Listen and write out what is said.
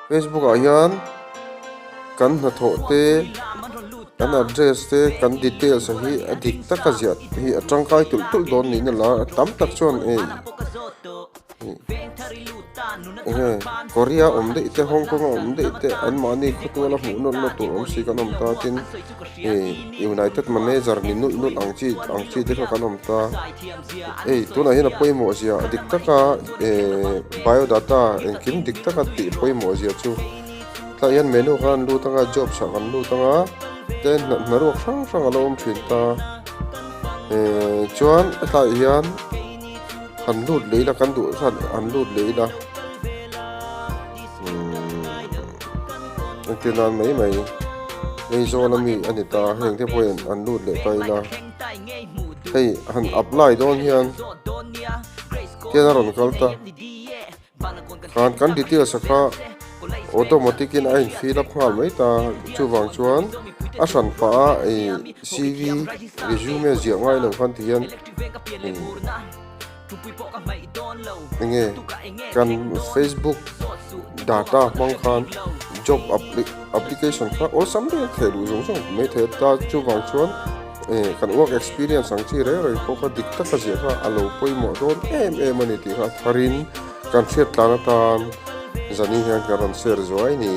Facebook ah hian kan hna thaw te kan address te kan details hi adik taka ziat hi atangkai tul don ni na la tam tak chuan Korea omde ite Hong Kong omde ite an mani khutwala hmu no tu om si kanom ta tin United Manager ni nul angchi de kanom ta tuna hina poimo sia dik taka biodata enkin dik taka ti poimo sia chu ta yan menu kan lu tanga job sa kan lu tanga ten naru sang alom thin ta chuan ta yan han lut leila kan du khan an lut leila tinan mai ei zo na mi anita heng te point an lut le taila hei han apply don hian tiana ron kalta kan details kha automatic in ain fill up hal mai ta chuwang chuan a san pa CV resume zia ngai lo khan tian nghe kan Facebook data mang khan job application kha or something the lu jong jong me the ta chu wang chuan kan work experience ang chi re ko kha dik ta ka je kha alo poi mo don mani ti kha tharin kan set lana tan zani hian kan share zoi ni